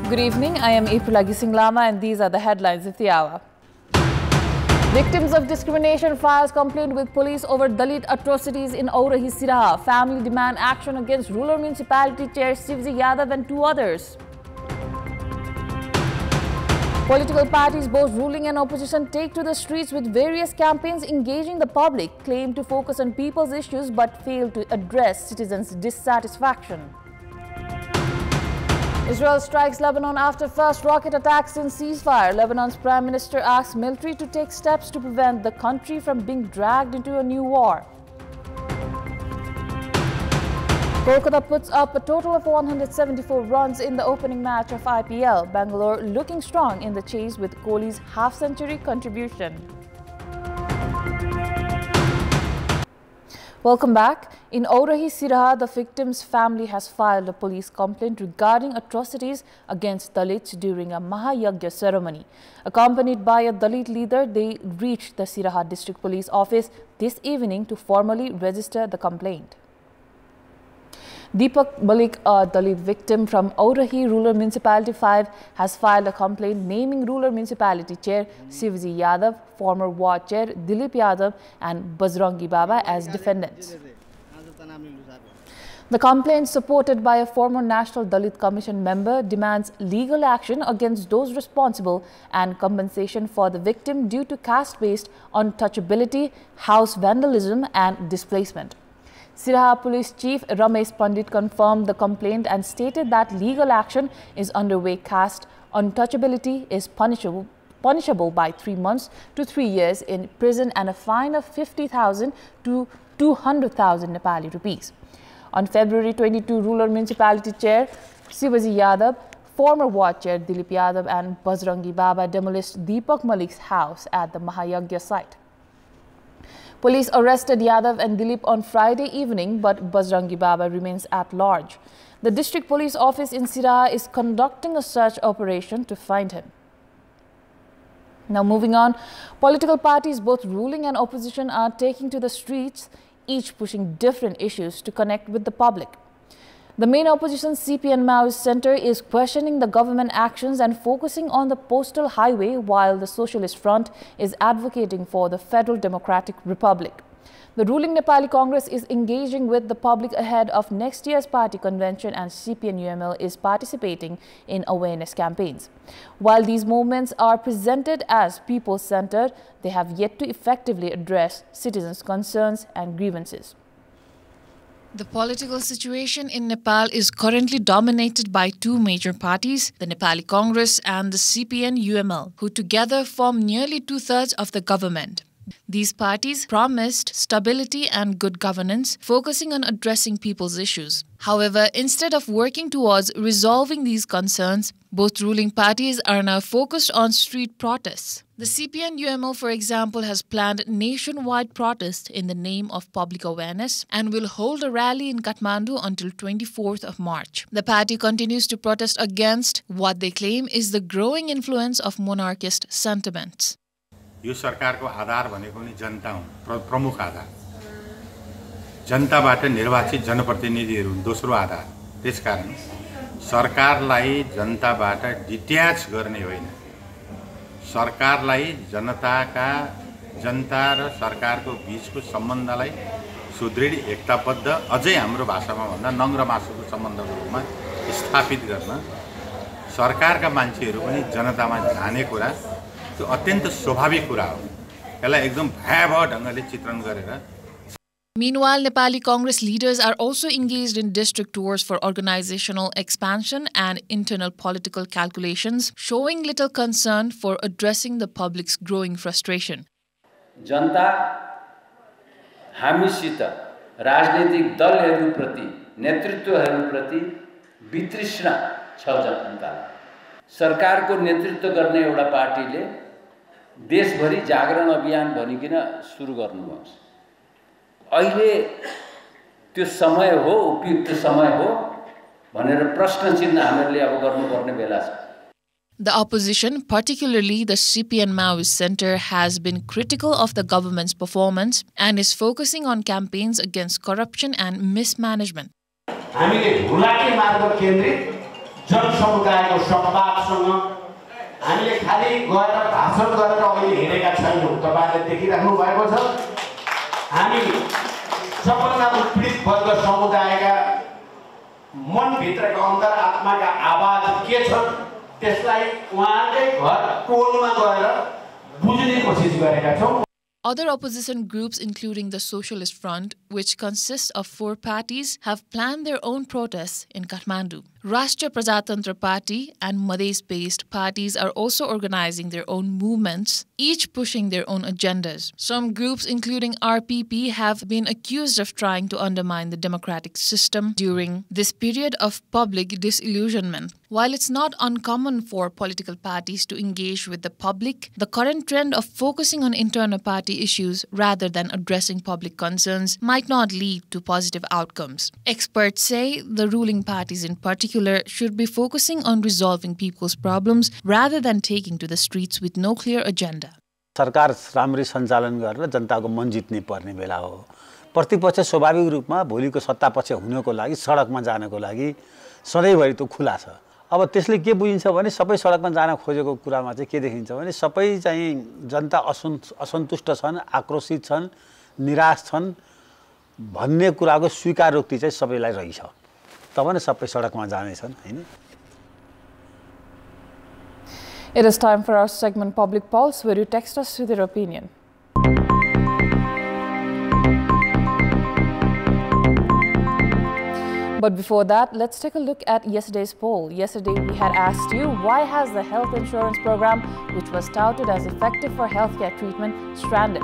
Good evening, I am April Singlama and these are the headlines of the hour. Victims of discrimination files complaint with police over Dalit atrocities in Aurahi Siraha. Family demand action against rural municipality chair Shivji Yadav and 2 others. Political parties, both ruling and opposition, take to the streets with various campaigns engaging the public, claim to focus on people's issues but fail to address citizens' dissatisfaction. Israel strikes Lebanon after first rocket attacks in ceasefire. Lebanon's Prime Minister asks military to take steps to prevent the country from being dragged into a new war. Kolkata puts up a total of 174 runs in the opening match of IPL. Bangalore looking strong in the chase with Kohli's half-century contribution. Welcome back. In Aurahi Siraha, the victim's family has filed a police complaint regarding atrocities against Dalits during a Mahayagya ceremony. Accompanied by a Dalit leader, they reached the Siraha District Police Office this evening to formally register the complaint. Deepak Malik, a Dalit victim from Aurahi Rural Municipality 5, has filed a complaint naming Rural Municipality Chair Shivji Yadav, former Ward Chair Dilip Yadav and Bajrangi Baba as defendants. The complaint, supported by a former National Dalit Commission member, demands legal action against those responsible and compensation for the victim due to caste-based untouchability, house vandalism and displacement. Siraha Police Chief Ramesh Pandit confirmed the complaint and stated that legal action is underway. Caste untouchability is punishable by 3 months to 3 years in prison and a fine of 50,000 to 200,000 Nepali rupees. On February 22, Rural Municipality Chair Shivji Yadav, former Ward Chair Dilip Yadav and Bajrangi Baba demolished Deepak Malik's house at the Mahayagya site. Police arrested Yadav and Dilip on Friday evening, but Bajrangi Baba remains at large. The district police office in Siraha is conducting a search operation to find him. Now moving on, political parties, both ruling and opposition, are taking to the streets, each pushing different issues to connect with the public. The main opposition CPN Maoist Centre is questioning the government actions and focusing on the postal highway, while the Socialist Front is advocating for the Federal Democratic Republic. The ruling Nepali Congress is engaging with the public ahead of next year's party convention, and CPN-UML is participating in awareness campaigns. While these movements are presented as people-centered, they have yet to effectively address citizens' concerns and grievances. The political situation in Nepal is currently dominated by 2 major parties, the Nepali Congress and the CPN-UML, who together form nearly 2/3 of the government. These parties promised stability and good governance, focusing on addressing people's issues. However, instead of working towards resolving these concerns, both ruling parties are now focused on street protests. The CPN-UML, for example, has planned nationwide protests in the name of public awareness and will hold a rally in Kathmandu until 24th of March. The party continues to protest against what they claim is the growing influence of monarchist sentiments. यो सरकारको आधार भनेको नि जनता हुन्, प्रमुख आधार। जनताबाट निर्वाचित जनप्रतिनिधिहरू हुन् दोस्रो आधार। त्यसकारण सरकारलाई जनताबाट डिट्याच गर्ने होइन, सरकारलाई जनता र सरकारको बीचको सम्बन्धलाई सुदृढ एकताबद्ध, अझै हाम्रो भाषामा भन्दा नङ्ग्र मासुको सम्बन्धको रूपमा स्थापित गर्न सरकारका मान्छेहरू पनि जनतामा जाने कुरा त्यो अत्यन्त स्वाभाविक कुरा हो। यसलाई एकदम भयावह ढंगले चित्रण गरेर. Meanwhile, Nepali Congress leaders are also engaged in district tours for organizational expansion and internal political calculations, showing little concern for addressing the public's growing frustration. जनता हामीसित राजनीतिक दलहरूप्रति, नेतृत्वहरूप्रति वितृष्णा छ जनता। सरकारको नेतृत्व गर्ने एउटा पार्टीले देशभरि जागरण अभियान भनिकिन सुरु गर्नुभएको छ। अहिले त्यो समय हो, उपयुक्त समय हो भनेर प्रश्न चिन्ह हामीले अब गर्नुपर्ने बेला छ। The opposition, particularly the CPN Maoist Centre, has been critical of the government's performance and is focusing on campaigns against corruption and mismanagement. हामीले भुलाके मार्ग केन्द्रित जनसमुदायको संवादसँग हामीले खालि गएर भाषण गरेर अहिले हिँडेका छैनौँ। तपाईहरुले देखिराख्नु भएको छ हामी सबभन्दा उत्पीडित वर्ग समुदायका मनभित्रका अन्तरात्माका आवाज के छन् त्यसलाई उहाँकै घर टोलमा गएर बुझ्ने कोसिस गरेका छौँ। Other opposition groups, including the Socialist Front, which consists of 4 parties, have planned their own protests in Kathmandu. Rashtriya Prajatantra Party and Madhes-based parties are also organizing their own movements, each pushing their own agendas. Some groups, including RPP, have been accused of trying to undermine the democratic system during this period of public disillusionment. While it's not uncommon for political parties to engage with the public, the current trend of focusing on internal party issues rather than addressing public concerns might not lead to positive outcomes. Experts say the ruling parties in particular should be focusing on resolving people's problems rather than taking to the streets with no clear agenda. सरकार राम्ररी सञ्चालन गरेर जनताको मन जित्ने पर्ने बेला हो। प्रतिपक्ष स्वाभाविक रूपमा भोलिको सत्तापक्ष हुनको लागि सडकमा जानको लागि सधैँभरि त खुला छ। अब त्यसले के बुझिन्छ भने सबै सडकमा जान खोजेको कुरामा चाहिँ के देखिन्छ भने सबै चाहिँ जनता असन्तुष्ट छन्, आक्रोशित छन्, निराश छन् भन्ने कुराको स्वीकारोक्ति चाहिँ सबैलाई रहिछ। तब नै सबै सडकमा जानेछन् हैन। It is time for our segment Public Pulse, where you text us with your opinion. But before that, let's take a look at yesterday's poll. Yesterday, we had asked you, why has the health insurance program, which was touted as effective for healthcare treatment, stranded?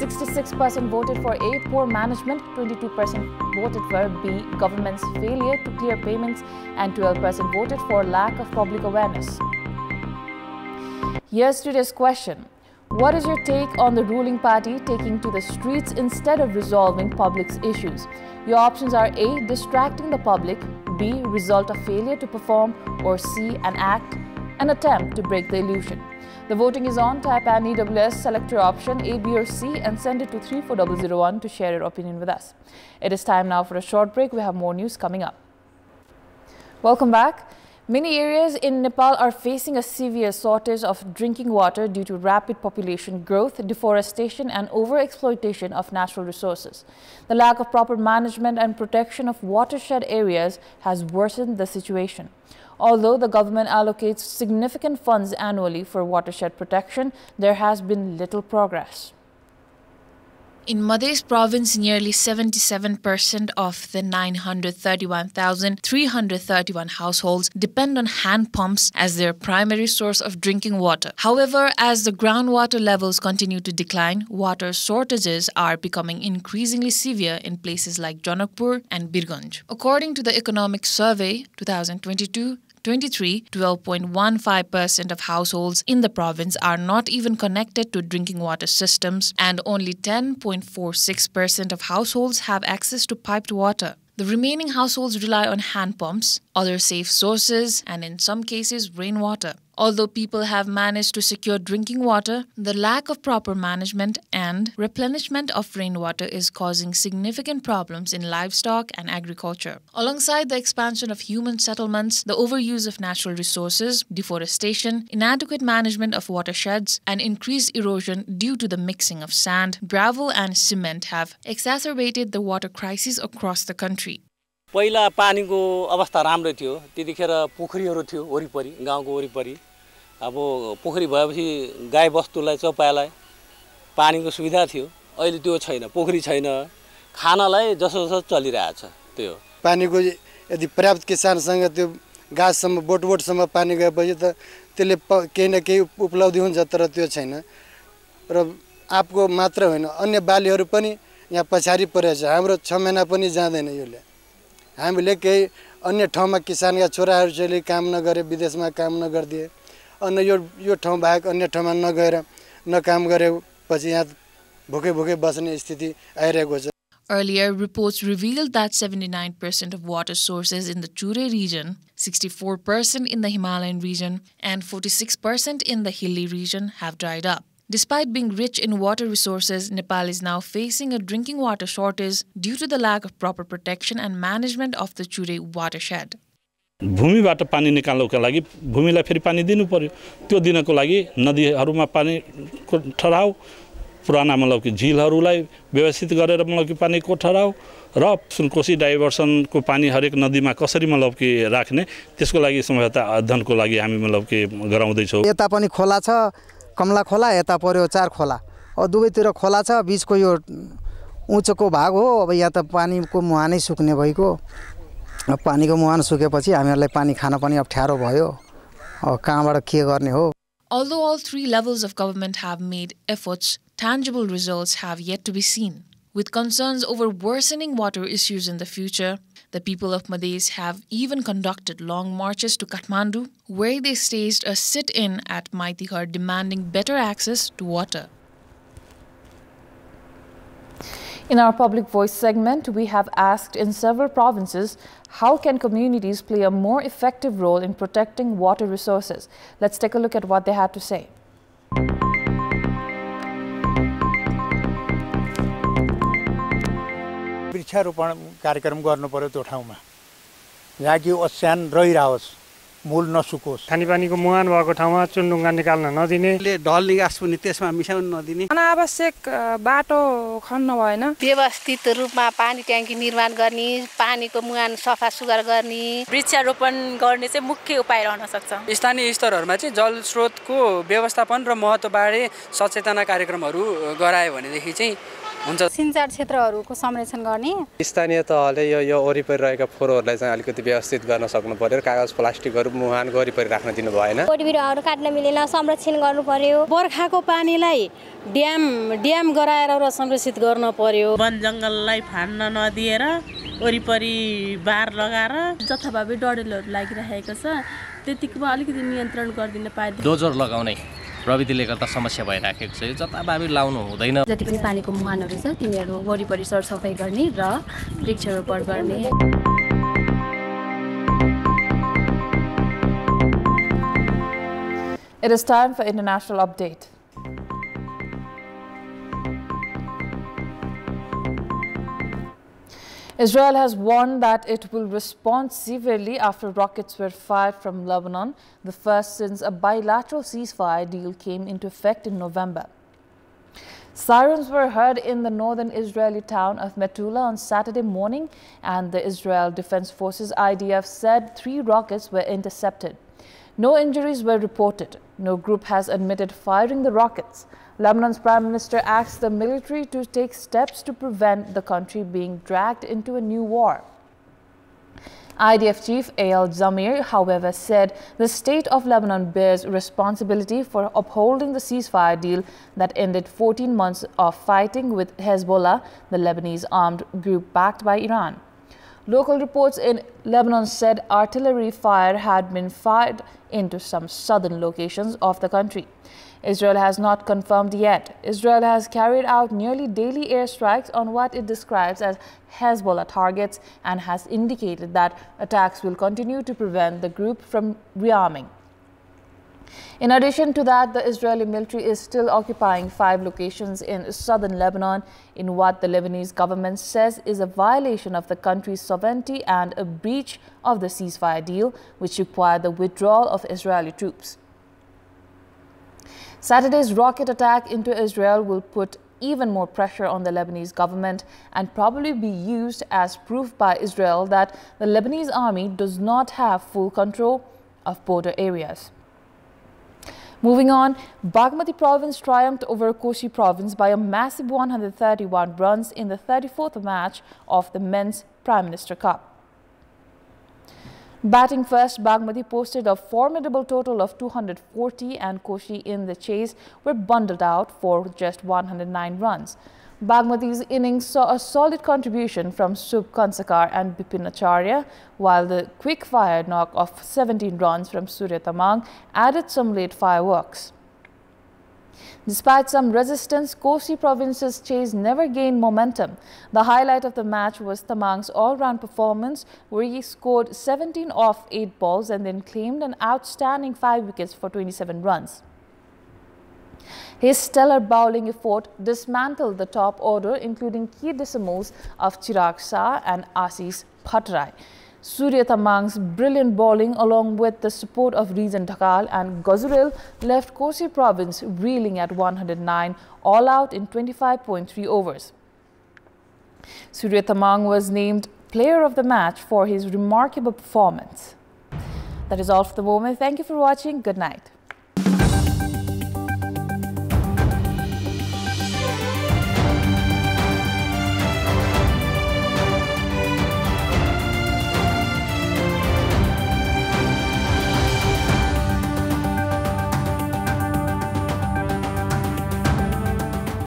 66% voted for A, poor management, 22% voted for B, government's failure to clear payments, and 12% voted for lack of public awareness. Here's today's question. What is your take on the ruling party taking to the streets instead of resolving public's issues? Your options are A, distracting the public, B, result of failure to perform, or C, an attempt to break the illusion. The voting is on. Type an EWS, select your option A, B, or C, and send it to 34001 to share your opinion with us. It is time now for a short break. We have more news coming up. Welcome back. Many areas in Nepal are facing a severe shortage of drinking water due to rapid population growth, deforestation, and overexploitation of natural resources. The lack of proper management and protection of watershed areas has worsened the situation. Although the government allocates significant funds annually for watershed protection, there has been little progress. In Madhes province, nearly 77% of the 931,331 households depend on hand pumps as their primary source of drinking water. However, as the groundwater levels continue to decline, water shortages are becoming increasingly severe in places like Janakpur and Birganj. According to the Economic Survey 2022, 12.15% of households in the province are not even connected to drinking water systems, and only 10.46% of households have access to piped water. The remaining households rely on hand pumps, other safe sources, and in some cases, rainwater. Although people have managed to secure drinking water, the lack of proper management and replenishment of rainwater is causing significant problems in livestock and agriculture. Alongside the expansion of human settlements, the overuse of natural resources, deforestation, inadequate management of watersheds, and increased erosion due to the mixing of sand, gravel, and cement have exacerbated the water crisis across the country. पहिला पानीको अवस्था राम्रो थियो त्यतिखेर पोखरीहरू थियो वरिपरि गाउँको वरिपरि अब पोखरी भएपछि गाई बस्तुलाई चपालाई पानीको सुविधा थियो अहिले त्यो छैन पोखरी छैन खानालाई जसो जसो चलिरहेछ त्यो पानीको यदि पर्याप्त किसानसँग त्यो गाछसम्म बोटबोटसम्म पानी गएपछि त त्यसले केही न केही उपलब्धि हुन्छ तर त्यो छैन र आपको मात्र हैन अन्य बालीहरू पनि यहाँ पछाडी परेछ हाम्रो 6 महिना पनि जाँदैन योले हामीले केही अन्य ठाउँमा किसानका छोराहरूले काम नगरे विदेशमा काम नगर्दिए अनि यो ठाउँ बाहेक अन्य ठाउँमा नगएर नकाम गरेपछि यहाँ भुकै बस्ने स्थिति आइरहेको छ. Earlier, reports revealed that 79% of water sources in the Chure region, 64% in the Himalayan region, and 46% in the hilly region have dried up. Despite being rich in water resources, Nepal is now facing a drinking water shortage due to the lack of proper protection and management of the Chure watershed. भूमिबाट पानी निकाल्नको लागि भूमिलाई फेरि पानी दिनु पर्यो। त्यो दिनको लागि नदीहरूमा पानीको ठहराउ, पुराना मतलब कि झिलहरूलाई व्यवस्थित गरेर मतलब कि पानीको ठहराउ र सुनकोशी डाइभर्सनको पानी हरेक नदीमा कसरी मतलब कि राख्ने, त्यसको लागि सम्भवतः अध्ययनको लागि हामी मतलब कि गराउँदैछौँ। यता पनि खोला छ, कमला खोला, यता पर्यो 4 खोला, दुवैतिर खोला छ, बिचको यो उँचोको भाग हो। अब यहाँ त पानीको मुहानै सुक्ने भइको, पानीको मुहान सुकेपछि हामीहरूलाई पानी खान पनि अप्ठ्यारो भयो। कहाँबाट के गर्ने हो? Although all 3 levels of government have made efforts, tangible results have yet to be seen. With concerns over worsening water issues in the future, the people of Madhes have even conducted long marches to Kathmandu, where they staged a sit-in at Maitihar demanding better access to water. In our Public Voice segment, we have asked in several provinces, how can communities play a more effective role in protecting water resources? Let's take a look at what they had to say. वृक्षारोपण कार्यक्रम गर्नु पर्यो त्यो ठाउँमा, जहाँ कि ओस्यान रहिरहोस्, मूल नसुकोस्। खानेपानीको मुहान भएको ठाउँमा चुनढुङ्गा निकाल्न नदिने, ढल निकास पनि त्यसमा मिसाउन नदिने, अनावश्यक बाटो खन्न भएन, व्यवस्थित रूपमा पानी ट्याङ्की निर्माण गर्ने, पानीको मुहान सफा सुग्घर गर्ने, वृक्षारोपण गर्ने चाहिँ मुख्य उपाय रहन सक्छ। स्थानीय स्तरहरूमा चाहिँ जल स्रोतको व्यवस्थापन र महत्त्वबारे सचेतना कार्यक्रमहरू गरायो भनेदेखि चाहिँ हुन्छ। सिंचाइ क्षेत्रहरूको संरक्षण गर्ने, स्थानीय तहले यो वरिपरि रहेका फोहोरहरूलाई चाहिँ अलिकति व्यवस्थित गर्न सक्नु पर्यो। कागज प्लास्टिकहरू मुहान वरिपरि राख्न दिनु भएन। बोट बिरुवाहरू काट्न मिलेन, संरक्षण गर्नु पर्यो। बर्खाको पानीलाई ड्याम गराएर र संरक्षित गर्न पर्यो। वन जङ्गललाई फाड्न नदिएर वरिपरि बार लगाएर जथाभावी डडेलोहरू लागिरहेको छ, त्यतिकोमा अलिकति नियन्त्रण गरिदिन पाए। डोजर लगाउने प्रविधिले गर्दा समस्या भइराखेको छ। जताभावी लाउनु हुँदैन। जति पनि पानीको मुहानहरू छ तिनीहरू वरिपरि सरसफाइ गर्ने र वृक्षारोपण गर्ने। It is time for international update. Israel has warned that it will respond severely after rockets were fired from Lebanon, the first since a bilateral ceasefire deal came into effect in November. Sirens were heard in the northern Israeli town of Metula on Saturday morning, and the Israel Defense Forces IDF said 3 rockets were intercepted. No injuries were reported. No group has admitted firing the rockets. Lebanon's Prime Minister asked the military to take steps to prevent the country being dragged into a new war. IDF Chief Eyal Zamir, however, said the state of Lebanon bears responsibility for upholding the ceasefire deal that ended 14 months of fighting with Hezbollah, the Lebanese armed group backed by Iran. Local reports in Lebanon said artillery fire had been fired into some southern locations of the country. Israel has not confirmed yet. Israel has carried out nearly daily airstrikes on what it describes as Hezbollah targets and has indicated that attacks will continue to prevent the group from rearming. In addition to that, the Israeli military is still occupying 5 locations in southern Lebanon in what the Lebanese government says is a violation of the country's sovereignty and a breach of the ceasefire deal, which required the withdrawal of Israeli troops. Saturday's rocket attack into Israel will put even more pressure on the Lebanese government and probably be used as proof by Israel that the Lebanese army does not have full control of border areas. Moving on, Bagmati province triumphed over Koshi province by a massive 131 runs in the 34th match of the Men's Prime Minister Cup. Batting first, Bagmati posted a formidable total of 240 and Koshi in the chase were bundled out for just 109 runs. Bagmati's innings saw a solid contribution from Subh Kansakar and Bipin Acharya, while the quick-fire knock of 17 runs from Surya Tamang added some late fireworks. Despite some resistance, Kosi province's chase never gained momentum. The highlight of the match was Tamang's all-round performance, where he scored 17 off 8 balls and then claimed an outstanding 5 wickets for 27 runs. His stellar bowling effort dismantled the top order, including key decimals of Chirag Shah and Assis Bhattarai. Surya Tamang's brilliant bowling along with the support of Reezan Dhakal and Gazurel left Kosi province reeling at 109 all out in 25.3 overs. Surya Tamang was named player of the match for his remarkable performance. That is all for the moment. Thank you for watching. Good night.